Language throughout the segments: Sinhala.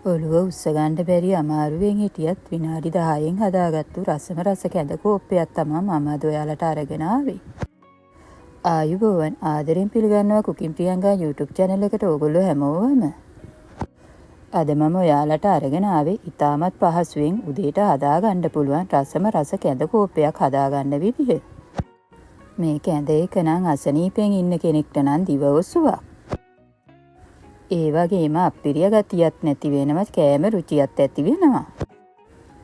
ඔළුව උස්ස ගන්න බැරි අමාරුවෙන් හිටියත් විනාඩි 10න් හදාගත්තු රසම රස කැඳ කෝප්පයක් තමයි මම අද ඔයාලට අරගෙන ආවේ. ආයුබෝවන් ආදරෙන් පිළිගන්නවා කුකින් ප්‍රියංගා YouTube channel එකට ඕගොල්ලෝ හැමෝම. අද මම ඔයාලට අරගෙන ආවේ ඉතාමත් පහසුවෙන් උදේට හදාගන්න පුළුවන් රසම රස කැඳ කෝප්පයක් හදාගන්න විදිහ. මේ කැඳ එක නම් අසනීපෙන් ඉන්න කෙනෙක්ට නම් දිව ඔසුවක්. ඒ වගේම අප්පිරිය ගතියක් නැති වෙනම කෑම රුචියක් ඇති වෙනවා.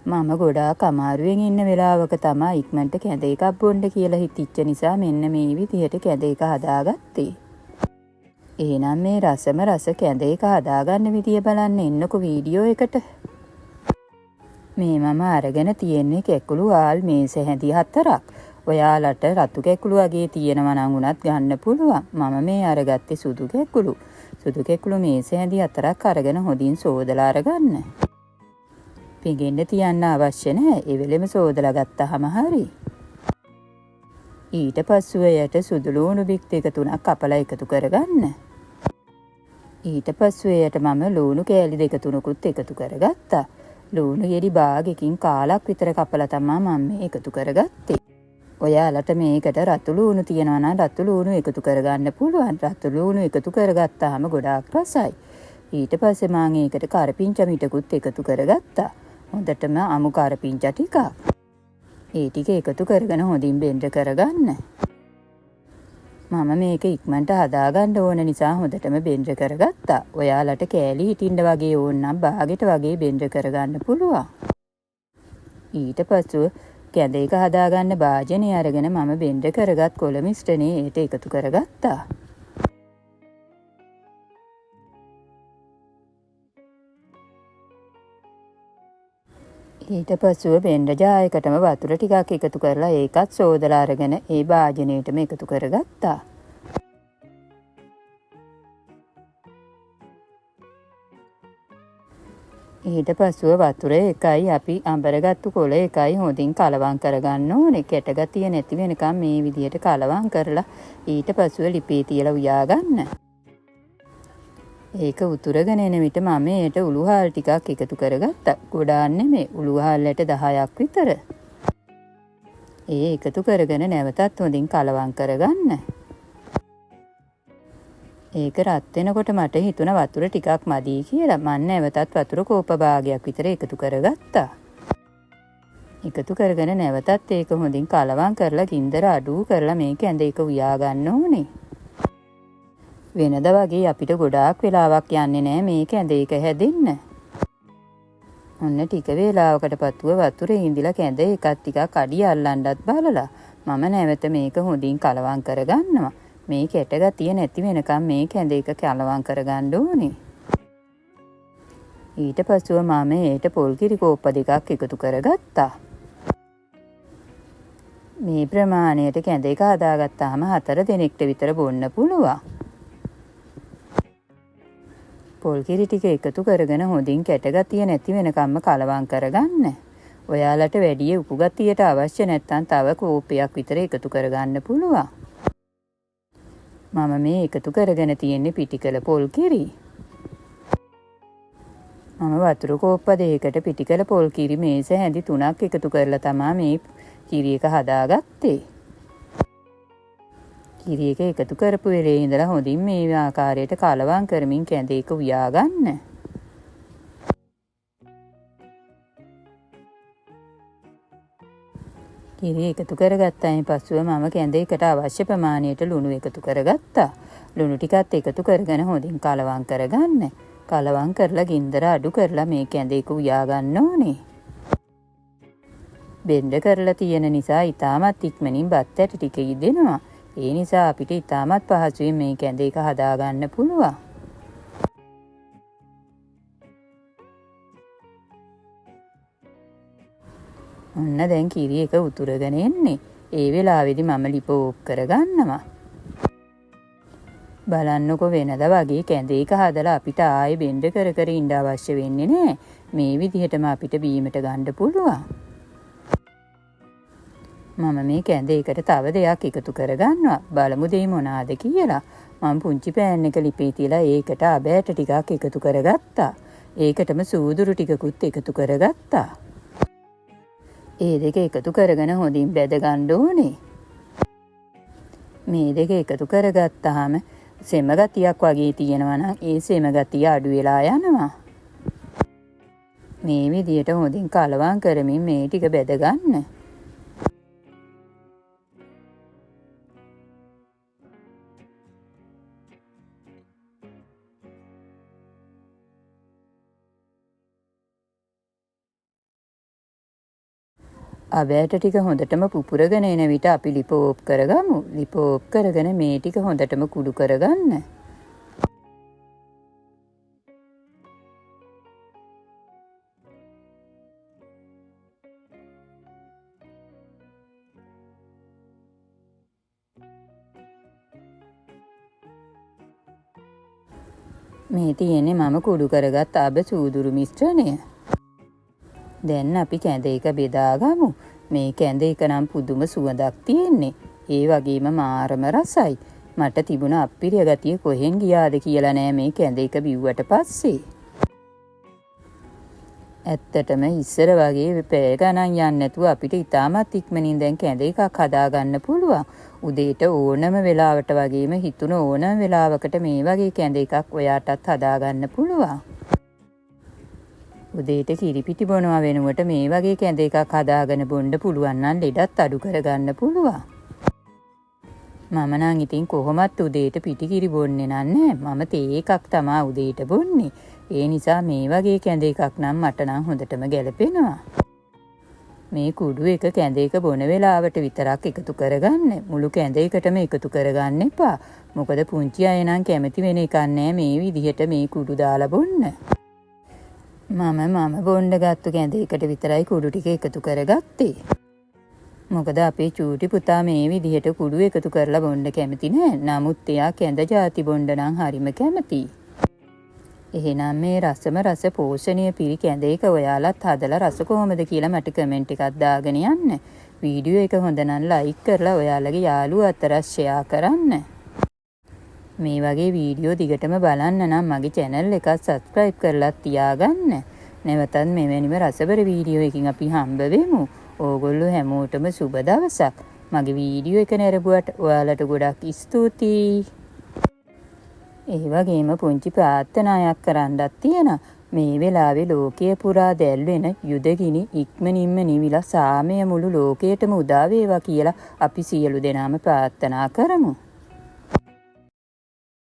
මම ගොඩාක් අමාරුවෙන් ඉන්න වෙලාවක තමයි ඉක්මනට කැඳ එකක් බොන්න කියලා හිතිච්ච නිසා මෙන්න මේ විදිහට කැඳ එක හදාගත්තේ. එහෙනම් මේ රසම රස කැඳ එක හදාගන්න විදිය බලන්න එන්නකෝ වීඩියෝ එකට. මේ මම අරගෙන තියෙන්නේ කැකුළු ආල් මේස හැඳි 4ක්. ඔයාලට රතු කැකුළු වගේ තියෙනවා නම් උනත් ගන්න පුළුවන්. මම මේ අරගත්තේ සුදු කැකුළු. සුදු කැකුළු මේස හැඳි 4ක් අරගෙන හොඳින් සෝදලා අරගන්න. පිඟෙන්න තියන්න අවශ්‍ය නැහැ. ඒ වෙලෙම සෝදලා ගත්තාම හරි. ඊට පස්සෙ එයට සුදු ලුණු බික් දෙක තුනක් කපලා එකතු කරගන්න. ඊට පස්සෙ එයට මම ලුණු කෑලි දෙක තුනකුත් එකතු කරගත්තා. ලුණු ගෙඩි භාගයකින් කාලක් විතර කපලා තමයි මම මේ එකතු කරගත්තේ. ඔයාලට මේකට රතු ලුණු තියනවා නම් රතු ලුණු එකතු කරගන්න පුළුවන්. රතු ලුණු එකතු කරගත්තාම ගොඩාක් රසයි. ඊට පස්සේ මම ඒකට කරපිංචා මිටකුත් එකතු කරගත්තා. හොඳටම අමු කරපිංචා ටිකක්. ඒ ටික එකතු කරගෙන හොඳින් බෙන්ඩ් කරගන්න. මම මේක ඉක්මනට හදාගන්න ඕන නිසා හොඳටම බෙන්ඩ් කරගත්තා. ඔයාලට කෑලි හිටින්න වගේ ඕන නම් බාගෙට වගේ බෙන්ඩ් කරගන්න පුළුවන්. ඊට පස්සෙ කැඳ එක හදාගන්න භාජනය අරගෙන මම බෙන්ඩ් කරගත් කොළ මිශ්‍රණය ඒට එකතු කරගත්තා. ඊට පස්සෙ බෙන්ඩ් ජායකටම වතුර ටිකක් එකතු කරලා ඒකත් සෝදලා අරගෙන ඒ භාජනයටම එකතු කරගත්තා. ඊට පස්සෙ වතුර එකයි අපි අඹරගත්තු කොළ එකයි හොඳින් කලවම් කරගන්න ඕනේ. කැටගතිය නැති වෙනකම් මේ විදිහට කලවම් කරලා ඊට පස්සෙ ලිපේ තියලා උයා ගන්න. ඒක උතුරගෙන එන විට මම ඒට උළුහාල් ටිකක් එකතු කරගත්තා. ගොඩාක් නෙමෙයි උළුහාල්ලට 10ක් විතර. ඒ එකතු කරගෙන නැවතත් හොඳින් කලවම් කරගන්න. ඒක රත් වෙනකොට මට හිතුණා වතුර ටිකක් මදි කියලා. මම නැවතත් වතුර කෝප භාගයක් විතර එකතු කරගත්තා. එකතු කරගෙන නැවතත් ඒක හොඳින් කලවම් කරලා ගින්දර අඩු කරලා මේ කැඳ එක උයා ගන්න ඕනේ. වෙනද වගේ අපිට ගොඩාක් වෙලාවක් යන්නේ නැහැ මේ කැඳ එක හැදෙන්න. ඔන්න ටික වේලාවකට පත්තුව වතුරේ ඉඳලා කැඳ එකක් ටිකක් අඩිය අල්ලන්නත් බලලා මම නැවත මේක හොඳින් කලවම් කරගන්නවා. මේ කැටගතිය නැති වෙනකම් මේ කැඳ එක කලවම් කරගන්න ඕනේ. ඊට පස්සෙ මම ඒට පොල් කිරි කෝප්ප දෙකක් එකතු කරගත්තා. මේ ප්‍රමාණයට කැඳ එක හදාගත්තාම 4 දෙනෙක්ට විතර බොන්න පුළුවන්. පොල් කිරි ටික එකතු කරගෙන හොඳින් කැටගතිය නැති වෙනකම්ම කලවම් කරගන්න. ඔයාලට වැඩි උපු ගතියට අවශ්‍ය නැත්නම් තව කෝප්පයක් විතර එකතු කරගන්න පුළුවන්. මම මේ එකතු කරගෙන තියෙන්නේ පිටිකල පොල් කිරි. මම වතුර කෝප්ප දෙකකට පිටිකල පොල් කිරි මේස හැඳි 3ක් එකතු කරලා තමයි මේ කිරි එක හදාගත්තේ. කිරි එක එකතු කරපු වෙලේ ඉඳලා හොඳින් මේ ආකාරයට කලවම් කරමින් කැඳ එක උයා ගන්න. කිරි එකතු කරගත්තායින් පස්සෙ මම කැඳ එකට අවශ්‍ය ප්‍රමාණයට ලුණු එකතු කරගත්තා. ලුණු ටිකත් එකතු කරගෙන හොඳින් කලවම් කරගන්න. කලවම් කරලා ගින්දර අඩු කරලා මේ කැඳ එක උයා ගන්න ඕනේ. බෙන්ඩ් කරලා තියෙන නිසා ඉතාමත් ඉක්මනින් බත් ඇට ටික ඉදෙනවා. ඒ නිසා අපිට ඉතාමත් පහසුවෙන් මේ කැඳ එක හදාගන්න පුළුවන්. ඔන්න දැන් කිරි එක උතුරගෙන එන්නේ. ඒ වෙලාවේදී මම ලිප ඕෆ් කරගන්නවා. බලන්නකො වෙනද වගේ කැඳ එක හදලා අපිට ආයෙ බෙන්ඩ් කර කර ඉන්න අවශ්‍ය වෙන්නේ නැහැ. මේ විදිහටම අපිට බීමට ගන්න පුළුවන්. මම මේ කැඳ එකට තව දෙයක් එකතු කරගන්නවා. බලමු දෙයි මොනවාද කියලා. මම පුංචි පෑන් එක ලිපේ තියලා ඒකට අබෑට ටිකක් එකතු කරගත්තා. ඒකටම සූදුරු ටිකකුත් එකතු කරගත්තා. ඒ දෙක එකතු කරගෙන හොඳින් බැද ගන්න ඕනේ. මේ දෙක එකතු කරගත්තාම සෙම ගතියක් වගේ තියෙනවා නම් ඒ සෙම ගතිය අඩු වෙලා යනවා. මේ විදියට හොඳින් කලවම් කරමින් මේ ටික බැද ගන්න. අවෑට ටික හොඳටම පුපුරගෙන එන විට අපි ලිපෝප් කරගමු. ලිපෝප් කරගෙන මේ ටික හොඳටම කුඩු කරගන්න. මේ තියෙන්නේ මම කුඩු කරගත් අබ සූදුරු මිශ්‍රණය. දැන් අපි කැඳ එක බෙදාගමු. මේ කැඳ එක නම් පුදුම සුවඳක් තියෙන්නේ. ඒ වගේම මාරම රසයි. මට තිබුණ අප්පිරිය ගතිය කොහෙන් ගියාද කියලා නෑ මේ කැඳ එක බිව්වට පස්සේ. ඇත්තටම ඉස්සර වගේ පැය ගණන් යන්නේ නැතුව අපිට ඉතාමත් ඉක්මනින් දැන් කැඳ එකක් හදාගන්න පුළුවන්. උදේට ඕනම වෙලාවට වගේම හිතුන ඕනම වෙලාවකට මේ වගේ කැඳ එකක් ඔයාටත් හදාගන්න පුළුවන්. උදේට කිරිපිටි බොනවා වෙනුවට මේ වගේ කැඳ එකක් හදාගෙන බොන්න පුළුවන් නම් ලෙඩත් අඩු කරගන්න පුළුවන්. මම නම් ඉතින් කොහොමත් උදේට පිටි කිරි බොන්නේ නැහැ. මම තේ එකක් තමයි උදේට බොන්නේ. ඒ නිසා මේ වගේ කැඳ එකක් නම් මට නම් හොඳටම ගැලපෙනවා. මේ කුඩු එක කැඳ එක බොන වෙලාවට විතරක් එකතු කරගන්න. මුළු කැඳ එකටම එකතු කරගන්න එපා. මොකද පුංචි අය නම් කැමති වෙන එකක් නැහැ මේ විදිහට මේ කුඩු දාලා බොන්න. මම බොන්න ගත්තු කැඳ එකට විතරයි කුඩු ටික එකතු කරගත්තේ. මොකද අපේ චූටි පුතා මේ විදිහට කුඩු එකතු කරලා බොන්න කැමති නෑ. නමුත් එයා කැඳ ಜಾති බොන්න නම් හරිම කැමතියි. එහෙනම් මේ රසම රස පෝෂණීය පිරි කැඳ එක ඔයාලත් හදලා රස කොහොමද කියලා මට කමෙන්ට් එකක් දාගෙන යන්න. වීඩියෝ එක හොඳ නම් ලයික් කරලා ඔයාලගේ යාළුවෝ අතර ෂෙයා කරන්න. මේ වගේ වීඩියෝ දිගටම බලන්න නම් මගේ channel එක subscribe කරලා තියාගන්න. නැවතත් මෙවැනිම රසබර වීඩියෝ එකකින් අපි හම්බ වෙමු. ඕගොල්ලෝ හැමෝටම සුබ දවසක්. මගේ වීඩියෝ එක නැරඹුවට ඔයාලට ගොඩක් ස්තුතියි. ඒ වගේම පුංචි ප්‍රාර්ථනාවක් කරන්නත් තියෙනවා. මේ වෙලාවේ ලෝකයේ පුරා දැල්වෙන යුදගිනි ඉක්මනින්ම නිවිලා සාමය මුළු ලෝකයටම උදා වේවා කියලා අපි සියලු දෙනාම ප්‍රාර්ථනා කරමු.